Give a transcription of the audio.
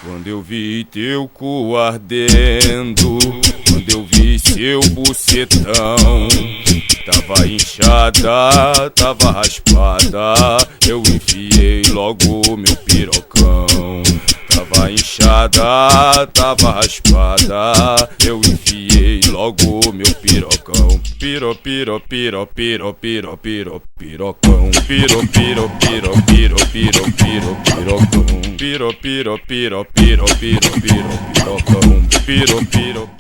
Quando eu vi teu cu ardendo, quando eu vi seu bucetão, tava inchada, tava raspada, eu enfiei logo meu pirocão. Tava inchada, tava raspada, eu enfiei logo meu pirocão. Piro, piro, piro, piro, piro, piro, pirocão. Piro, piro, piro, piro, piro, piro, pirocão. Piro, piro, piro, piro, piro, piro, pirocão. Piro, piro.